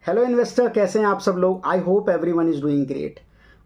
Hello investor, कैसे हैं आप सब लोग। I hope everyone is doing great.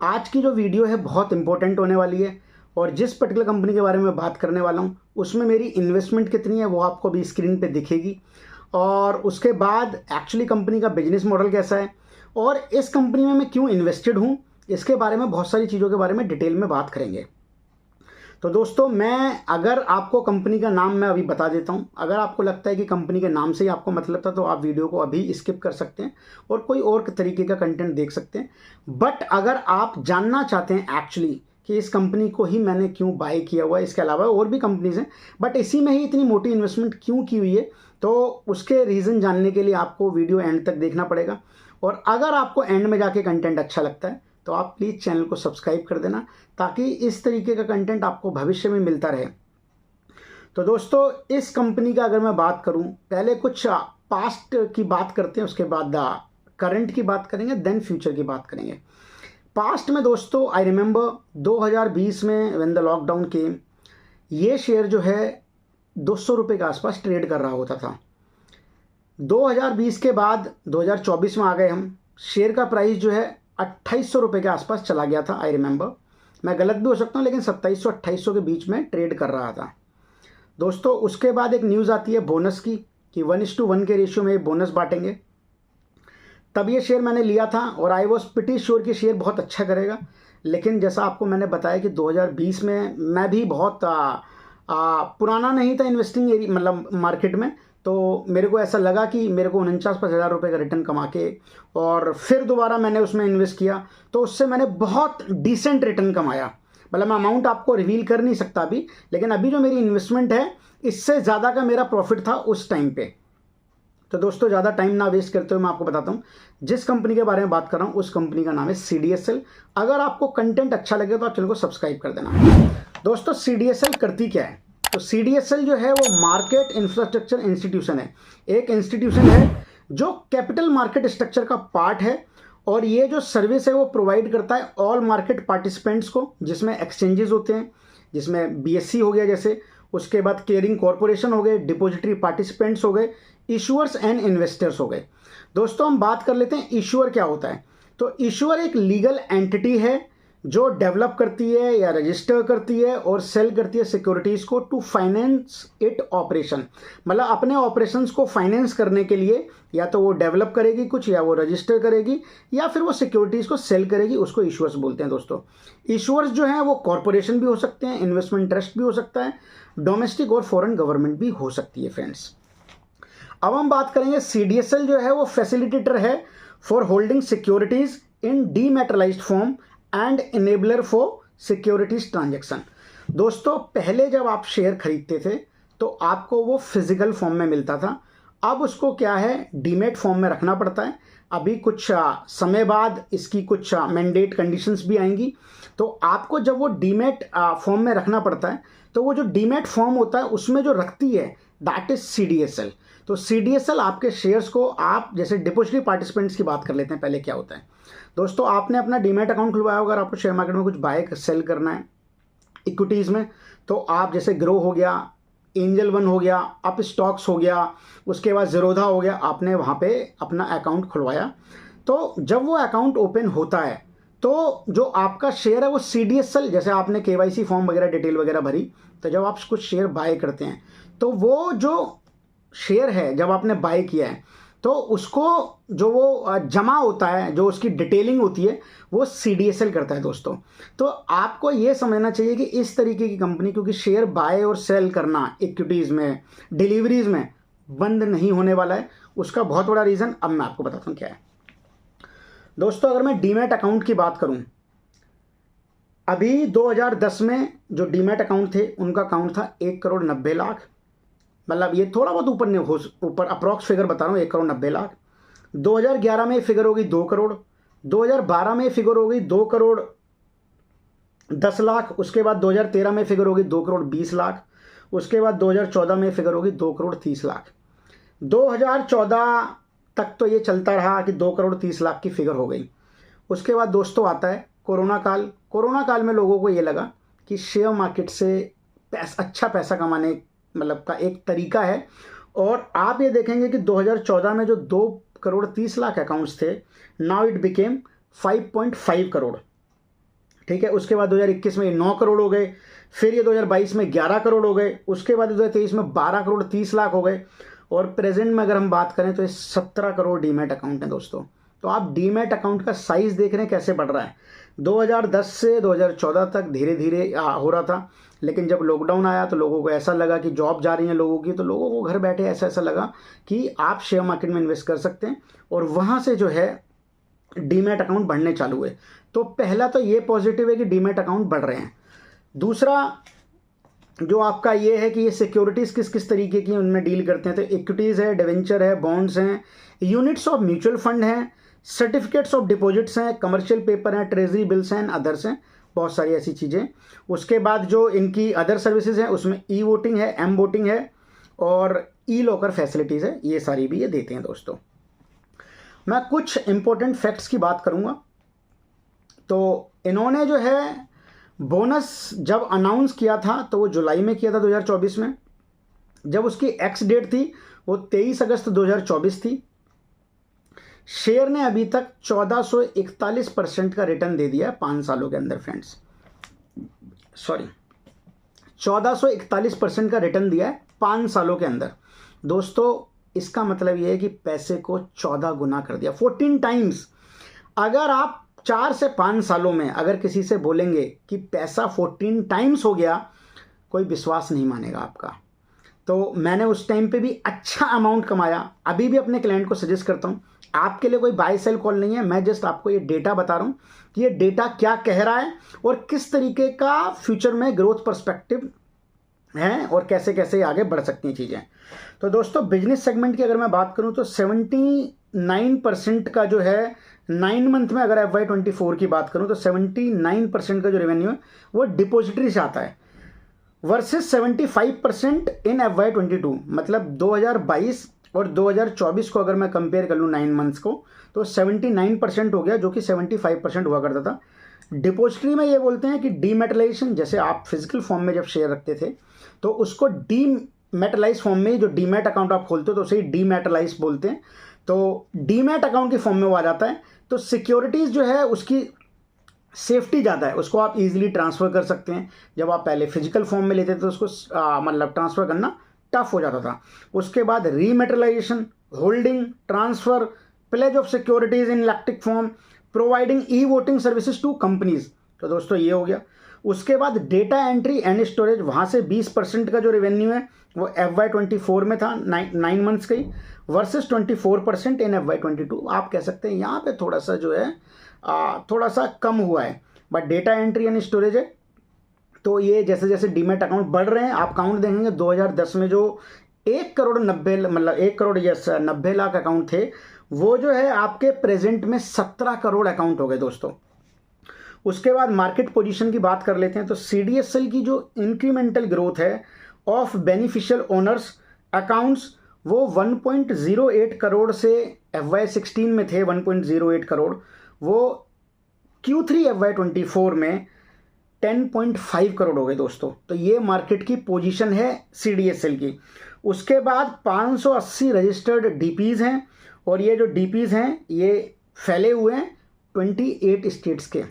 आज की जो वीडियो है बहुत इंपॉर्टेंट होने वाली है और जिस पर्टिकुलर कंपनी के बारे में बात करने वाला हूँ उसमें मेरी इन्वेस्टमेंट कितनी है वो आपको भी स्क्रीन पे दिखेगी। और उसके बाद एक्चुअली कंपनी का बिजनेस मॉडल कैसा है और इस कंपनी में मैं क्यों इन्वेस्टेड हूँ, इसके बारे में बहुत सारी चीज़ों के बारे में डिटेल में बात करेंगे। तो दोस्तों, मैं अगर आपको कंपनी का नाम मैं अभी बता देता हूं। अगर आपको लगता है कि कंपनी के नाम से ही आपको मतलब था तो आप वीडियो को अभी स्किप कर सकते हैं और कोई और तरीके का कंटेंट देख सकते हैं। बट अगर आप जानना चाहते हैं एक्चुअली कि इस कंपनी को ही मैंने क्यों बाय किया हुआ है, इसके अलावा और भी कंपनीज हैं बट इसी में ही इतनी मोटी इन्वेस्टमेंट क्यों की हुई है, तो उसके रीज़न जानने के लिए आपको वीडियो एंड तक देखना पड़ेगा। और अगर आपको एंड में जाके कंटेंट अच्छा लगता है तो आप प्लीज़ चैनल को सब्सक्राइब कर देना ताकि इस तरीके का कंटेंट आपको भविष्य में मिलता रहे। तो दोस्तों, इस कंपनी का अगर मैं बात करूं, पहले कुछ पास्ट की बात करते हैं, उसके बाद करंट की बात करेंगे, देन फ्यूचर की बात करेंगे। पास्ट में दोस्तों आई रिमेंबर 2020 में व्हेन द लॉकडाउन केम, ये शेयर जो है 200 रुपये के आसपास ट्रेड कर रहा होता था। 2020 के बाद 2024 में आ गए हम, शेयर का प्राइस जो है 2800 रुपये के आसपास चला गया था। आई रिमेंबर, मैं गलत भी हो सकता हूँ लेकिन 2700-2800 के बीच में ट्रेड कर रहा था दोस्तों। उसके बाद एक न्यूज़ आती है बोनस की कि 1:1 के रेशियो में बोनस बांटेंगे। तब ये शेयर मैंने लिया था और आई वॉज प्रिटी श्योर कि शेयर बहुत अच्छा करेगा। लेकिन जैसा आपको मैंने बताया कि 2020 में मैं भी बहुत पुराना नहीं था इन्वेस्टिंग मतलब मार्केट में, तो मेरे को ऐसा लगा कि मेरे को 49-50 हज़ार रुपये का रिटर्न कमा के और फिर दोबारा मैंने उसमें इन्वेस्ट किया तो उससे मैंने बहुत डिसेंट रिटर्न कमाया। मतलब मैं अमाउंट आपको रिवील कर नहीं सकता अभी, लेकिन अभी जो मेरी इन्वेस्टमेंट है इससे ज़्यादा का मेरा प्रॉफिट था उस टाइम पे। तो दोस्तों, ज़्यादा टाइम ना वेस्ट करते हुए मैं आपको बताता हूँ जिस कंपनी के बारे में बात कर रहा हूँ उस कंपनी का नाम है CDSL। अगर आपको कंटेंट अच्छा लगे तो आप चैनल को सब्सक्राइब कर देना। दोस्तों, CDSL करती क्या है? तो CDSL जो है वो मार्केट इंफ्रास्ट्रक्चर इंस्टीट्यूशन है। एक इंस्टीट्यूशन है जो कैपिटल मार्केट स्ट्रक्चर का पार्ट है और ये जो सर्विस है वो प्रोवाइड करता है ऑल मार्केट पार्टिसिपेंट्स को, जिसमें एक्सचेंजेस होते हैं, जिसमें BSE हो गया जैसे, उसके बाद क्लियरिंग कॉरपोरेशन हो गए, डिपॉजिटरी पार्टिसिपेंट्स हो गए, इशूअर्स एंड इन्वेस्टर्स हो गए। दोस्तों, हम बात कर लेते हैं इशूअर क्या होता है। तो इशूअर एक लीगल एंटिटी है जो डेवलप करती है या रजिस्टर करती है और सेल करती है सिक्योरिटीज़ को टू फाइनेंस इट ऑपरेशन। मतलब अपने ऑपरेशंस को फाइनेंस करने के लिए या तो वो डेवलप करेगी कुछ, या वो रजिस्टर करेगी, या फिर वो सिक्योरिटीज़ को सेल करेगी। उसको इशूअर्स बोलते हैं दोस्तों। इशूअर्स जो हैं वो कॉरपोरेशन भी हो सकते हैं, इन्वेस्टमेंट ट्रस्ट भी हो सकता है, डोमेस्टिक और फॉरेन गवर्नमेंट भी हो सकती है फ्रेंड्स। अब हम बात करेंगे CDSL जो है वो फैसिलिटेटर है for holding securities in dematerialised form and enabler for securities transaction. दोस्तों, पहले जब आप शेयर खरीदते थे तो आपको वो फिजिकल फॉर्म में मिलता था। अब उसको क्या है, डीमेट फॉर्म में रखना पड़ता है। अभी कुछ समय बाद इसकी कुछ मैंडेट कंडीशंस भी आएंगी। तो आपको जब वो डीमेट फॉर्म में रखना पड़ता है तो वो जो डीमेट फॉर्म होता है उसमें जो रखती है दैट इज CDSL। तो CDSL आपके शेयर्स को, आप जैसे डिपॉजिटरी पार्टिसिपेंट्स की बात कर लेते हैं। पहले क्या होता है दोस्तों, आपने अपना डीमेट अकाउंट खुलवाया होगा, अगर आपको शेयर मार्केट में कुछ बाय सेल करना है इक्विटीज़ में, तो आप जैसे ग्रो हो गया, एंजल वन हो गया, अप स्टॉक्स हो गया, उसके बाद ज़ीरोधा हो गया, आपने वहाँ पे अपना अकाउंट खुलवाया। तो जब वो अकाउंट ओपन होता है तो जो आपका शेयर है वो CDSL, जैसे आपने KYC फॉर्म वगैरह डिटेल वगैरह भरी, तो जब आप कुछ शेयर बाय करते हैं तो वो जो शेयर है जब आपने बाय किया है तो उसको जो वो जमा होता है, जो उसकी डिटेलिंग होती है, वो CDSL करता है दोस्तों। तो आपको ये समझना चाहिए कि इस तरीके की कंपनी, क्योंकि शेयर बाय और सेल करना इक्विटीज़ में, डिलीवरीज में बंद नहीं होने वाला है। उसका बहुत बड़ा रीज़न अब मैं आपको बताता हूँ क्या है। दोस्तों, अगर मैं डीमेट अकाउंट की बात करूँ, अभी 2010 में जो डीमेट अकाउंट थे उनका अकाउंट था 1,90,00,000। मतलब ये थोड़ा बहुत ऊपर अप्रॉक्स फिगर बता रहा हूँ, 1,90,00,000। 2011 में फिगर हो गई 2 करोड़, 2012 में फिगर हो गई 2,10,00,000। उसके बाद 2013 में फिगर हो गई 2,20,00,000। उसके बाद 2014 में फिगर हो गई 2,30,00,000। 2014 तक तो ये चलता रहा कि 2,30,00,000 की फिगर हो गई। उसके बाद दोस्तों आता है कोरोना काल। कोरोना काल में लोगों को ये लगा कि शेयर मार्केट से अच्छा पैसा कमाने मतलब का एक तरीका है। और आप ये देखेंगे कि 2014 में जो करोड़ 30 लाख अकाउंट्स थे, नाउ इट बिकेम 5.5 करोड़। ठीक है, उसके बाद 2021 में ये 9 करोड़ हो गए, फिर ये 2022 में 11 करोड़ हो गए, उसके बाद 2023 में 12 करोड़ 30 लाख हो गए, और प्रेजेंट में अगर हम बात करें तो ये 17 करोड़ डीमैट अकाउंट हैं दोस्तों। तो आप डीमैट अकाउंट का साइज देख रहे हैं कैसे बढ़ रहा है। 2010 से 2014 तक धीरे धीरे हो रहा था, लेकिन जब लॉकडाउन आया तो लोगों को ऐसा लगा कि जॉब जा रही है लोगों की, तो लोगों को घर बैठे ऐसा लगा कि आप शेयर मार्केट में इन्वेस्ट कर सकते हैं, और वहाँ से जो है डीमैट अकाउंट बढ़ने चालू हुए। तो पहला तो ये पॉजिटिव है कि डीमैट अकाउंट बढ़ रहे हैं। दूसरा जो आपका ये है कि ये सिक्योरिटीज़ किस किस तरीके की उनमें डील करते हैं, तो इक्विटीज़ है, डिवेंचर है, बॉन्ड्स हैं, यूनिट्स ऑफ म्यूचुअल फंड हैं, सर्टिफिकेट्स ऑफ डिपॉजिट्स हैं, कमर्शियल पेपर हैं, ट्रेजरी बिल्स हैं, अदर्स हैं, बहुत सारी ऐसी चीज़ें। उसके बाद जो इनकी अदर सर्विसेज हैं उसमें ई वोटिंग है, एम वोटिंग है, और ई लॉकर फैसिलिटीज़ है, ये सारी भी ये देते हैं दोस्तों। मैं कुछ इंपॉर्टेंट फैक्ट्स की बात करूँगा। तो इन्होंने जो है बोनस जब अनाउंस किया था तो वो जुलाई में किया था 2024 में, जब उसकी एक्स डेट थी वो 23 अगस्त 2024 थी। शेयर ने अभी तक 1441% का रिटर्न दे दिया है 5 सालों के अंदर फ्रेंड्स, सॉरी 1441% का रिटर्न दिया है 5 सालों के अंदर दोस्तों। इसका मतलब ये है कि पैसे को 14 गुना कर दिया, 14 टाइम्स। अगर आप 4 से 5 सालों में अगर किसी से बोलेंगे कि पैसा 14 टाइम्स हो गया, कोई विश्वास नहीं मानेगा आपका। तो मैंने उस टाइम पे भी अच्छा अमाउंट कमाया। अभी भी अपने क्लाइंट को सजेस्ट करता हूँ, आपके लिए कोई बाय सेल कॉल नहीं है, मैं जस्ट आपको ये डेटा बता रहा हूँ कि ये डेटा क्या कह रहा है और किस तरीके का फ्यूचर में ग्रोथ पर्सपेक्टिव है और कैसे कैसे आगे बढ़ सकती हैं चीज़ें। तो दोस्तों बिजनेस सेगमेंट की अगर मैं बात करूं तो 79% का जो है 9 मंथ में, अगर FY24 की बात करूं तो 79% का जो रेवेन्यू है वो डिपॉजिटरी से आता है, वर्सेस 75% इन FY22। मतलब 2022 और 2024 को अगर मैं कंपेयर कर लूँ 9 मंथ्स को, तो 79% हो गया, जो कि 75% हुआ करता था। डिपॉजिटरी में ये बोलते हैं कि डीमेटलाइजेशन, जैसे आप फिजिकल फॉर्म में जब शेयर रखते थे तो उसको डीमेटलाइज फॉर्म में, जो डीमैट अकाउंट आप खोलते हो तो उसे डीमेटलाइज बोलते हैं, तो डीमैट अकाउंट के फॉर्म में वो आ जाता है। तो सिक्योरिटीज़ जो है उसकी सेफ्टी ज़्यादा है, उसको आप इजीली ट्रांसफ़र कर सकते हैं। जब आप पहले फिजिकल फॉर्म में लेते थे तो उसको मतलब ट्रांसफ़र करना टफ हो जाता था। उसके बाद rematerialisation, holding, transfer, pledge of securities in electric form, providing e voting services to companies. तो दोस्तों ये हो गया। उसके बाद डेटा एंट्री एंड स्टोरेज, वहाँ से 20% का जो रेवेन्यू है वो FY24 में था 9 मंथ्स का ही, वर्सेस 24% इन FY22। आप कह सकते हैं यहाँ पे थोड़ा सा जो है थोड़ा सा कम हुआ है, but data entry and storage है। तो ये जैसे जैसे डीमैट अकाउंट बढ़ रहे हैं, आप काउंट देखेंगे 2010 में जो 1,90 लाख अकाउंट थे, वो जो है आपके प्रेजेंट में 17 करोड़ अकाउंट हो गए दोस्तों। उसके बाद मार्केट पोजीशन की बात कर लेते हैं। तो CDSL की जो इंक्रीमेंटल ग्रोथ है ऑफ बेनिफिशियल ओनर्स अकाउंट्स, वो 1.08 करोड़ से FY16 में थे 1.08 करोड़, वो Q3 FY24 में 10.5 करोड़ हो गए दोस्तों। तो ये मार्केट की पोजीशन है CDSL की। उसके बाद 580 रजिस्टर्ड DPs हैं, और ये जो DPs हैं ये फैले हुए हैं 28 स्टेट्स के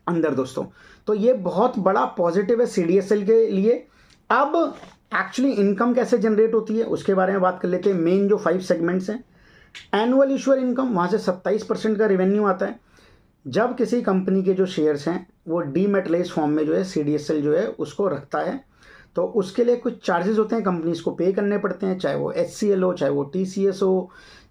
अंदर दोस्तों। तो ये बहुत बड़ा पॉजिटिव है CDSL के लिए। अब एक्चुअली इनकम कैसे जनरेट होती है उसके बारे में बात कर लेते हैं। मेन जो 5 सेगमेंट्स हैं, एनुअल इश्यूअर इनकम, वहाँ से 27% का रेवेन्यू आता है। जब किसी कंपनी के जो शेयर्स हैं वो डीमेटलाइज फॉर्म में जो है CDSL जो है उसको रखता है, तो उसके लिए कुछ चार्जेस होते हैं, कंपनीज को पे करने पड़ते हैं, चाहे वो HCL हो, चाहे वो TCS हो,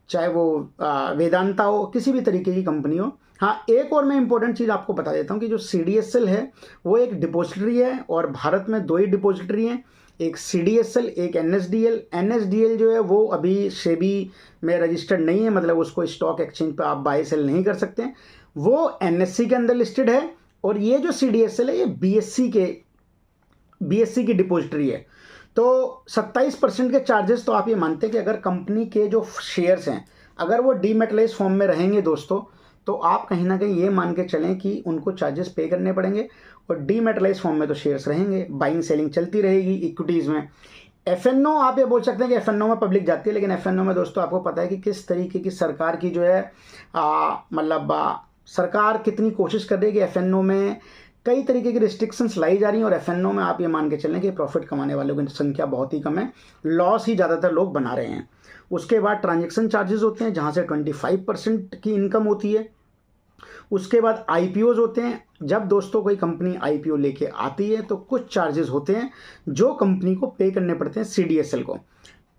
चाहे वो वेदांता हो, किसी भी तरीके की कंपनी हो। हाँ, एक और मैं इंपॉर्टेंट चीज़ आपको बता देता हूँ कि जो CDSL है वो एक डिपॉजिटरी है, और भारत में 2 ही डिपॉजिटरी हैं, एक CDSL, एक NSDL। NSDL जो है वो अभी सेबी में रजिस्टर्ड नहीं है, मतलब उसको स्टॉक एक्सचेंज पे आप बाय सेल नहीं कर सकते हैं, वो NSE के अंदर लिस्टेड है। और ये जो CDSL है ये BSE की डिपॉजिटरी है। तो 27% के चार्जेस, तो आप ये मानते हैं कि अगर कंपनी के जो शेयर्स हैं अगर वो डीमेटलाइज फॉर्म में रहेंगे दोस्तों, तो आप कहीं ना कहीं ये मान के चलें कि उनको चार्जेस पे करने पड़ेंगे, और डीमेटलाइज फॉर्म में तो शेयर्स रहेंगे, बाइंग सेलिंग चलती रहेगी इक्विटीज़ में। एफएनओ आप ये बोल सकते हैं कि एफएनओ में पब्लिक जाती है, लेकिन एफएनओ में दोस्तों आपको पता है कि किस तरीके की सरकार की जो है मतलब सरकार कितनी कोशिश कर रही है कि एफएनओ में कई तरीके की रिस्ट्रिक्शंस लाई जा रही हैं, और एफएनओ में आप ये मान के चलें कि प्रॉफिट कमाने वालों की संख्या बहुत ही कम है, लॉस ही ज़्यादातर लोग बना रहे हैं। उसके बाद ट्रांजेक्शन चार्जेस होते हैं जहाँ से 25% की इनकम होती है। उसके बाद आईपीओज होते हैं, जब दोस्तों कोई कंपनी आईपीओ लेके आती है तो कुछ चार्जेस होते हैं जो कंपनी को पे करने पड़ते हैं सीडीएसएल को।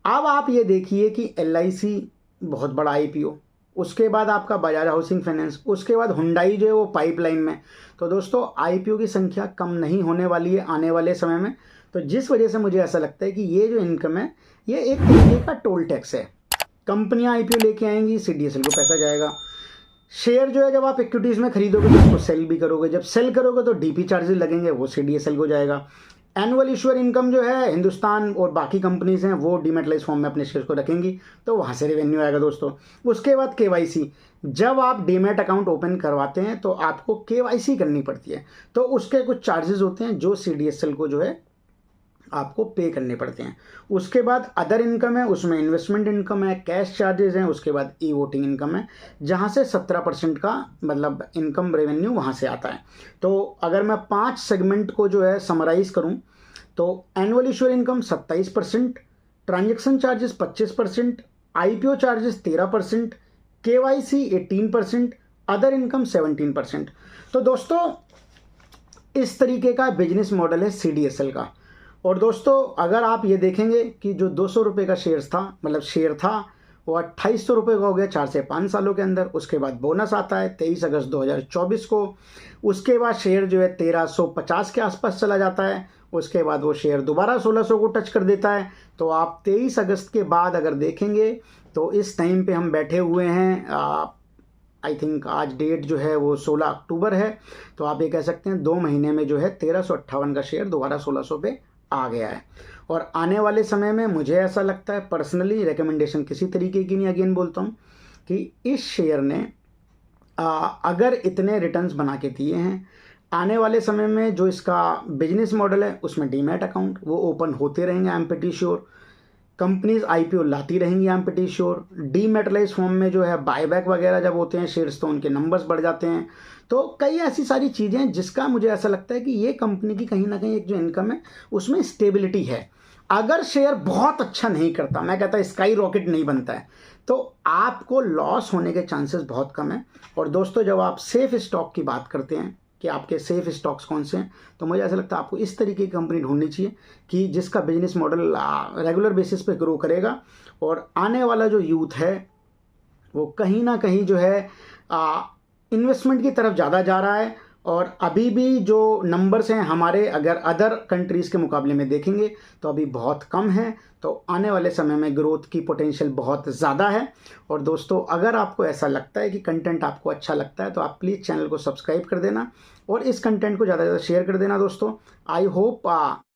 अब आप ये देखिए कि एलआईसी बहुत बड़ा आईपीओ, उसके बाद आपका बजाज हाउसिंग फाइनेंस, उसके बाद हुंडई जो है वो पाइपलाइन में। तो दोस्तों आईपीओ की संख्या कम नहीं होने वाली है आने वाले समय में, तो जिस वजह से मुझे ऐसा लगता है कि ये जो इनकम है ये एक तरीके का टोल टैक्स है। कंपनियां आईपीओ लेके आएंगी, सीडीएसएल को पैसा जाएगा। शेयर जो है जब आप इक्विटीज़ में खरीदोगे तो उसको सेल भी करोगे, जब सेल करोगे तो डीपी चार्जेस लगेंगे, वो सीडीएसएल को जाएगा। एनुअल इश्यूअर इनकम जो है हिंदुस्तान और बाकी कंपनीज हैं वो डीमेटलाइज फॉर्म में अपने शेयर को रखेंगी, तो वहाँ से रेवेन्यू आएगा दोस्तों। उसके बाद केवाईसी, जब आप डीमेट अकाउंट ओपन करवाते हैं तो आपको केवाईसी करनी पड़ती है, तो उसके कुछ चार्जेस होते हैं जो सीडीएसएल को जो है आपको पे करने पड़ते हैं। उसके बाद अदर इनकम है, उसमें इन्वेस्टमेंट इनकम है, कैश चार्जेस हैं, उसके बाद ई वोटिंग इनकम है जहां से 17% का मतलब इनकम रेवेन्यू वहां से आता है। तो अगर मैं 5 सेगमेंट को जो है समराइज करूं तो annual issuer income 27%, transaction charges 25%, IPO charges 13%, KYC 18%, other income 17%। तो दोस्तों इस तरीके का बिजनेस मॉडल है सीडीएसएल का। और दोस्तों अगर आप ये देखेंगे कि जो 200 रुपये का शेयर था वो 2800 रुपये का हो गया 4 से 5 सालों के अंदर। उसके बाद बोनस आता है 23 अगस्त 2024 को। उसके बाद शेयर जो है 1350 के आसपास चला जाता है। उसके बाद वो शेयर दोबारा 1600 को टच कर देता है। तो आप 23 अगस्त के बाद अगर देखेंगे तो इस टाइम पे हम बैठे हुए हैं, आई थिंक आज डेट जो है वो 16 अक्टूबर है। तो आप ये कह सकते हैं 2 महीने में जो है 1358 का शेयर दोबारा 1600 पे आ गया है। और आने वाले समय में मुझे ऐसा लगता है, पर्सनली रिकमेंडेशन किसी तरीके की नहीं, अगेन बोलता हूँ कि इस शेयर ने अगर इतने रिटर्न्स बना के दिए हैं, आने वाले समय में जो इसका बिजनेस मॉडल है उसमें डीमैट अकाउंट वो ओपन होते रहेंगे, I am pretty sure. Companies IPO लाती रहेंगी, I am pretty sure. Dematerialise form में जो है बायबैक वगैरह जब होते हैं शेयर्स तो उनके नंबर्स बढ़ जाते हैं। तो कई ऐसी सारी चीज़ें हैं जिसका मुझे ऐसा लगता है कि ये कंपनी की कहीं ना कहीं एक जो इनकम है उसमें स्टेबिलिटी है। अगर शेयर बहुत अच्छा नहीं करता, मैं कहता स्काई रॉकेट नहीं बनता है, तो आपको लॉस होने के चांसेस बहुत कम है। और दोस्तों जब आप सेफ स्टॉक की बात करते हैं कि आपके सेफ स्टॉक्स कौन से हैं, तो मुझे ऐसा लगता है आपको इस तरीके की कंपनी ढूंढनी चाहिए कि जिसका बिजनेस मॉडल रेगुलर बेसिस पे ग्रो करेगा। और आने वाला जो यूथ है वो कहीं ना कहीं जो है इन्वेस्टमेंट की तरफ ज़्यादा जा रहा है। और अभी भी जो नंबर्स हैं हमारे अगर अदर कंट्रीज़ के मुकाबले में देखेंगे तो अभी बहुत कम है। तो आने वाले समय में ग्रोथ की पोटेंशियल बहुत ज़्यादा है। और दोस्तों अगर आपको ऐसा लगता है कि कंटेंट आपको अच्छा लगता है तो आप प्लीज़ चैनल को सब्सक्राइब कर देना और इस कंटेंट को ज़्यादा से ज़्यादा शेयर कर देना दोस्तों। I hope